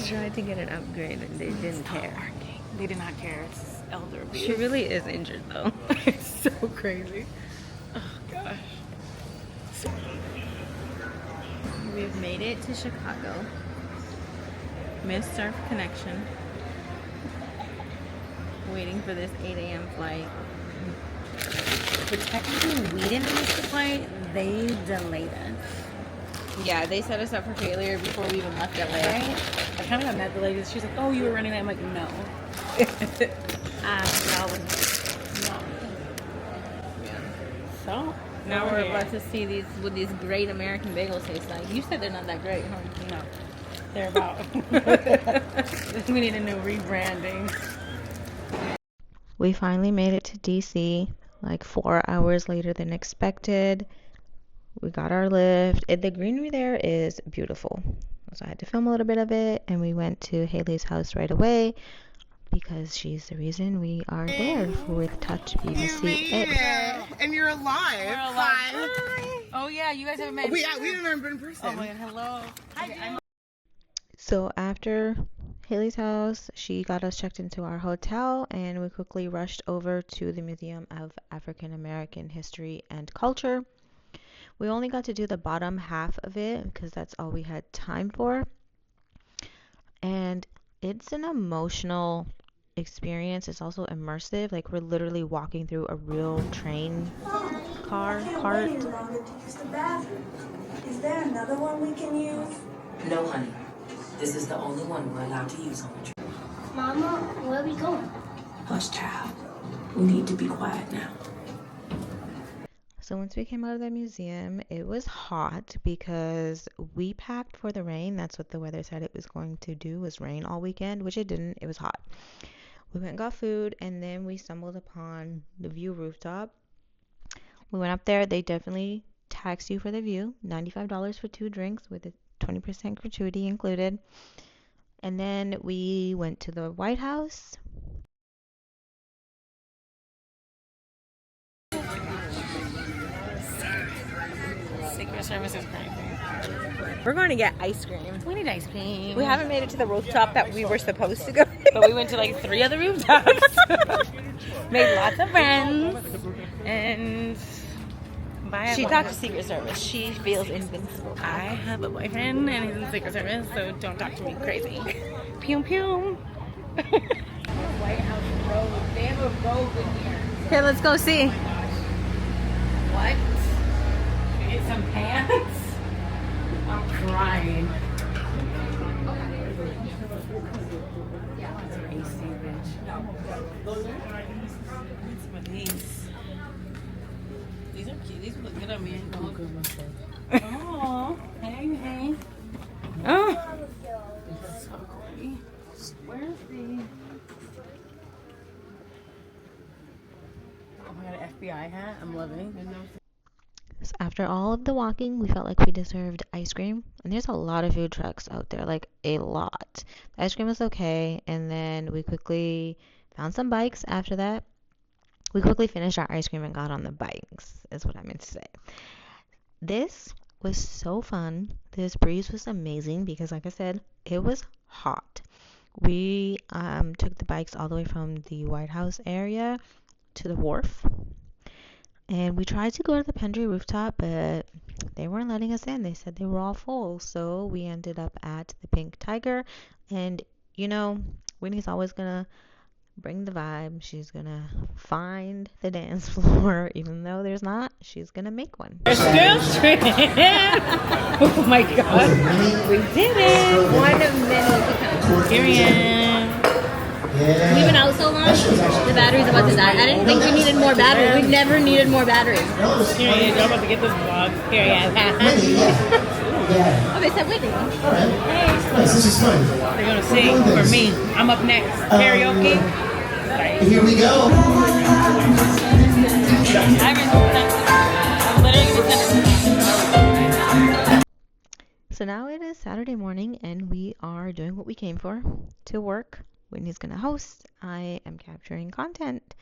tried to get an upgrade and they didn't care. They did not care. It's elder abuse. She really is injured though. It's so crazy. Oh gosh. We've made it to Chicago. Missed our connection. Waiting for this 8 a.m. flight. But technically we didn't miss the flight. They delayed us. Yeah, they set us up for failure before we even left LA. Right? I kind of got mad at the lady. She's like, oh, you were running late. I'm like, no. No. So Now we're about to see these what these great American bagels taste like. You said they're not that great, huh? No. They're about. We need a new rebranding. We finally made it to DC like 4 hours later than expected. We got our lift. The greenery there is beautiful. So I had to film a little bit of it, and we went to Haley's house right away because she's the reason we are there with Touch BBCA. And you're alive. We're alive. Hi. Oh yeah, you guys haven't met. We haven't met in person. Oh my god, hello. Hi. So after Haley's house, she got us checked into our hotel, and we quickly rushed over to the Museum of African American History and Culture. We only got to do the bottom half of it because that's all we had time for. And it's an emotional experience. It's also immersive. Like, we're literally walking through a real train cart. Is there another one we can use? No, honey. This is the only one we're allowed to use on the trip. Mama, where are we going? Hush, child. We need to be quiet now. So once we came out of the museum, it was hot because we packed for the rain. That's what the weather said it was going to do, was rain all weekend, which it didn't. It was hot. We went and got food, and then we stumbled upon the View rooftop. We went up there. They definitely tax you for the view. $95 for 2 drinks with a 20% gratuity included. And then we went to the White House. Secret Service is crazy. We're going to get ice cream. We need ice cream. We haven't made it to the rooftop that we were supposed to go to. But we went to like 3 other rooftops. Made lots of friends. And She talked to Secret Service. She feels invincible. I have a boyfriend and he's in Secret Service, so don't talk to me crazy. Pew pew. White House robe. They have a robe in here. Okay, let's go see. What? Get some pants? I'm crying. Racy bitch. Some of these. These are cute. These look good on me. Oh, hey. Oh. So cool. Where's the... Oh my god, an FBI hat. I'm loving. So after all of the walking, we felt like we deserved ice cream. And there's a lot of food trucks out there, like a lot. The ice cream was okay, and then we quickly found some bikes after that. We quickly finished our ice cream and got on the bikes, is what I meant to say. This was so fun. This breeze was amazing because, like I said, it was hot. We took the bikes all the way from the White House area to the wharf. And we tried to go to the Pendry rooftop, but they weren't letting us in. They said they were all full. So we ended up at the Pink Tiger. And, you know, Whitney's always going to bring the vibe. She's going to find the dance floor. Even though there's not, she's going to make one. We're still streaming. Oh my god. We did it. 1 minute. Period. We've been out so long, the battery's about to die. I didn't think we needed more battery. We never needed more battery. Period. I'm about to get this vlog. Period. Oh, they said Whitney. This is fun. They're gonna sing for me. I'm up next. Karaoke. Here we go. So now it is Saturday morning, and we are doing what we came for, to work. Whitney's gonna host. I am capturing content.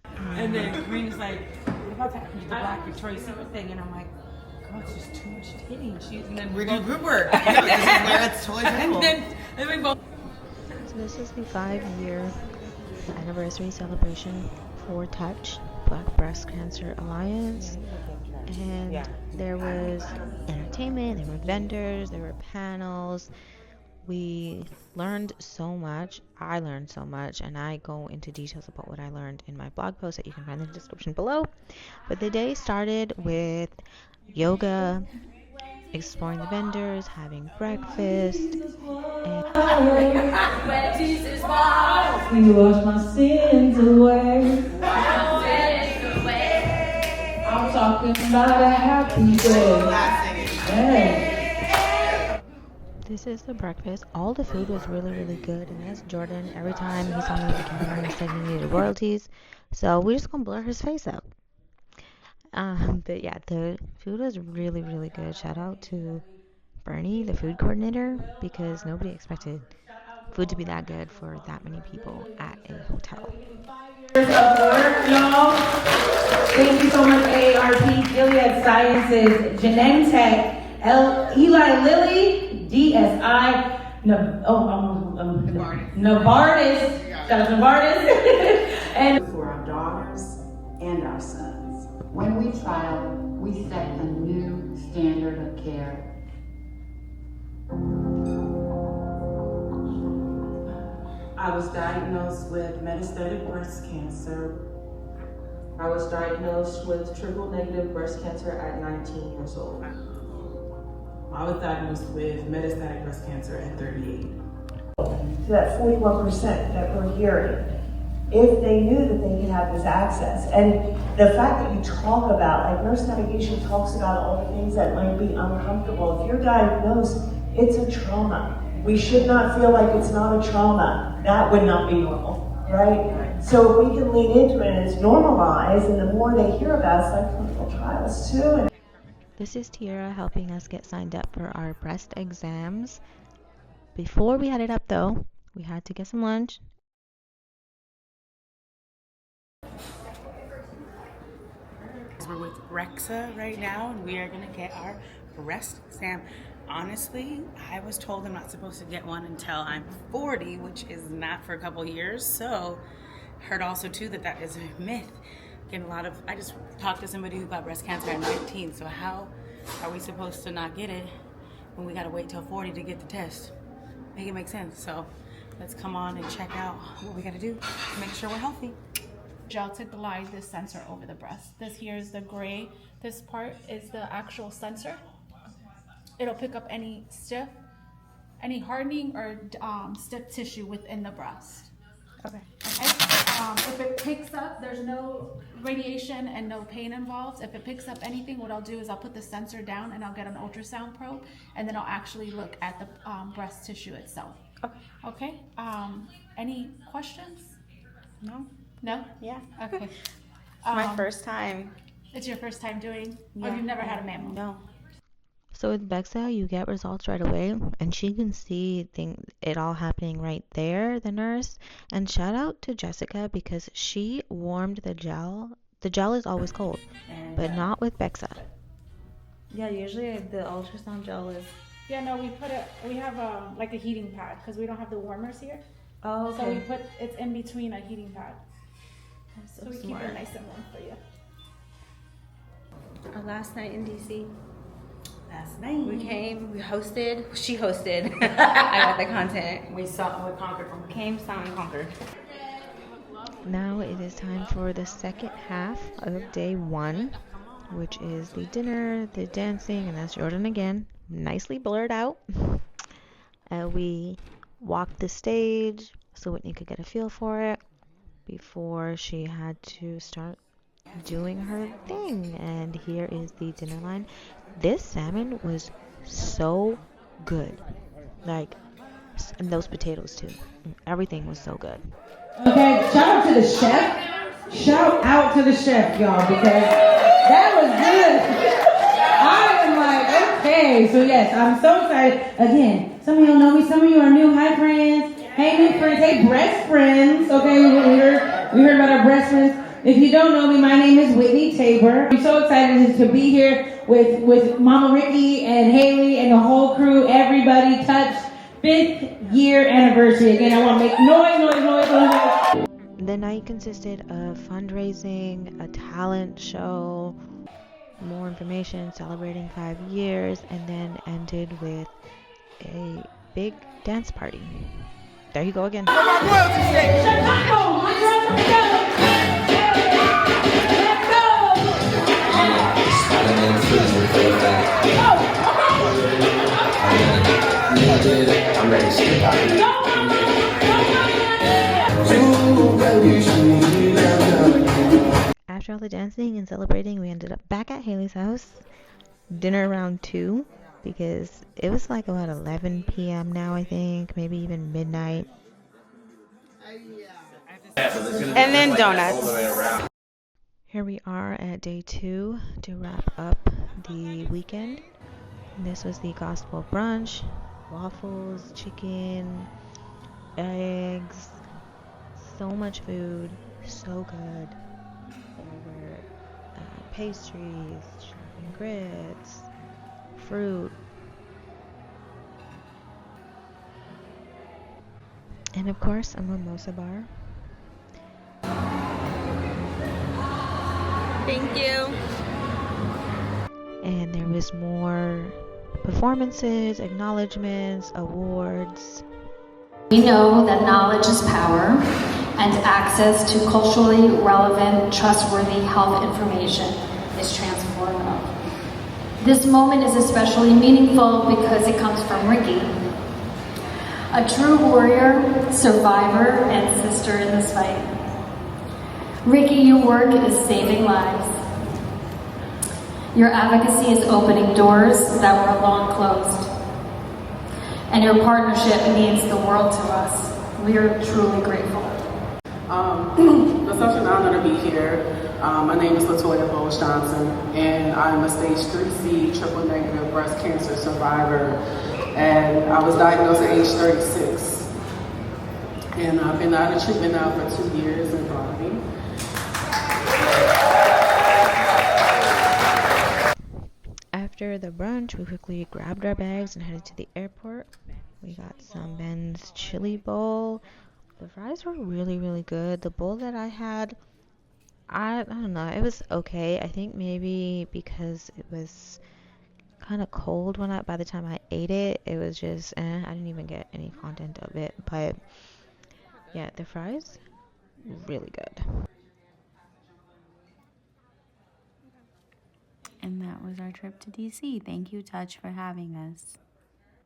And then Green's like, what about that the Black Victoria's Secret thing? And I'm like, God, it's just too much titty. And then We do group work. This is where it's totally and cool. then we both. This is the 5-year anniversary celebration for Touch, Black Breast Cancer Alliance. And there was entertainment, there were vendors, there were panels. We learned so much. I learned so much, and I go into details about what I learned in my blog post that you can find in the description below. But the day started with yoga, exploring the vendors, having breakfast, and You wash my sins away. I'm talking about a happy day. Hey. this is the breakfast. All the food was really, really good. And as Jordan, every time he saw me with the camera, he said he needed royalties. So we're just gonna blur his face out. But yeah, the food was really, really good. Shout out to Bernie, the food coordinator, because nobody expected food to be that good for that many people at a hotel. Of work, y'all. Thank you so much, AARP, Gilead Sciences, Genentech, Eli Lilly, DSI, Novartis. Shout out to Novartis. And for our daughters and our sons. When we trial, we set a new standard of care. I was diagnosed with metastatic breast cancer. I was diagnosed with triple-negative breast cancer at 19 years old. I was diagnosed with metastatic breast cancer at 38. To that 41% that we're hearing, if they knew that they could have this access. And the fact that you talk about, like nurse navigation talks about all the things that might be uncomfortable. If you're diagnosed, it's a trauma. We should not feel like it's not a trauma. That would not be normal, right? So if we can lean into it and it's normalized, and the more they hear about it, it's like clinical trials too. And This is Tiara helping us get signed up for our breast exams. Before we headed up though, we had to get some lunch. We're with Bexa right now, and we are gonna get our breast exam. Honestly, I was told I'm not supposed to get one until I'm 40, which is not for a couple years. So, heard also too that is a myth. Getting I just talked to somebody who got breast cancer at 19. So how are we supposed to not get it when we gotta wait till 40 to get the test? Make it make sense. So let's come on and check out what we gotta do to make sure we're healthy. Gel to glide this sensor over the breast. This here is the gray. This part is the actual sensor. It'll pick up any hardening or stiff tissue within the breast. Okay. If it picks up, there's no radiation and no pain involved. If it picks up anything, what I'll do is I'll put the sensor down and I'll get an ultrasound probe, and then I'll actually look at the breast tissue itself. Okay. Any questions? No? No? Yeah. Okay. It's my first time. It's your first time doing? Yeah. Or you've never had a mammo? No. So with Bexa, you get results right away, and she can see it all happening right there, the nurse. And shout out to Jessica because she warmed the gel. The gel is always cold, but not with Bexa. Yeah, usually the ultrasound gel is. Yeah, no, we have like a heating pad because we don't have the warmers here. Oh, okay. So it's in between a heating pad. So we smart. keep it nice and warm for you. Our last night in DC. Last night. We came, she hosted. I got the content. We conquered. Saw and conquered. Now it is time for the second half of day 1, which is the dinner, the dancing, and that's Jordan again, nicely blurred out. We walked the stage so Whitney could get a feel for it before she had to start doing her thing. And here is the dinner line. This salmon was so good, and those potatoes too. Everything was so good. okay, shout out to the chef. Shout out to the chef, y'all, because that was good. I am like, okay, so yes, I'm so excited. Again, some of y'all know me, some of you are new. Hi, friends. Hey, new friends. Hey, breast friends. Okay, we heard about our breast friends. If you don't know me, my name is Whitney Tabor. I'm so excited to be here with Mama Ricky and Haley and the whole crew, everybody, Touch, 5th year anniversary. Again, I want to make noise. The night consisted of fundraising, a talent show, more information celebrating 5 years, and then ended with a big dance party. There you go again. I'm ready to skip After all the dancing and celebrating, we ended up back at Haley's house. Dinner around 2 because it was like about 11 p.m. now, I think, maybe even midnight. And then donuts. Here we are at day 2 to wrap up the weekend. This was the gospel brunch. Waffles, chicken, eggs, so much food, so good. There were pastries, chicken grits, fruit, and of course a mimosa bar. Thank you. And there was more performances, acknowledgements, awards. We know that knowledge is power, and access to culturally relevant, trustworthy health information is transformative. This moment is especially meaningful because it comes from Ricky, a true warrior, survivor, and sister in this fight. Ricky, your work is saving lives. Your advocacy is opening doors that were long closed. And your partnership means the world to us. We are truly grateful. It's such an honor to be here. My name is Latoya Bowles Johnson, and I'm a stage 3C triple negative breast cancer survivor. And I was diagnosed at age 36. And I've been out of treatment now for 2 years and thriving. After the brunch, we quickly grabbed our bags and headed to the airport. We got some Ben's chili bowl. The fries were really, really good. The bowl that I had, I don't know, it was okay. I think maybe because it was kind of cold by the time I ate it, it was just, I didn't even get any content of it. But yeah, the fries, really good. And that was our trip to DC. Thank you, Touch, for having us.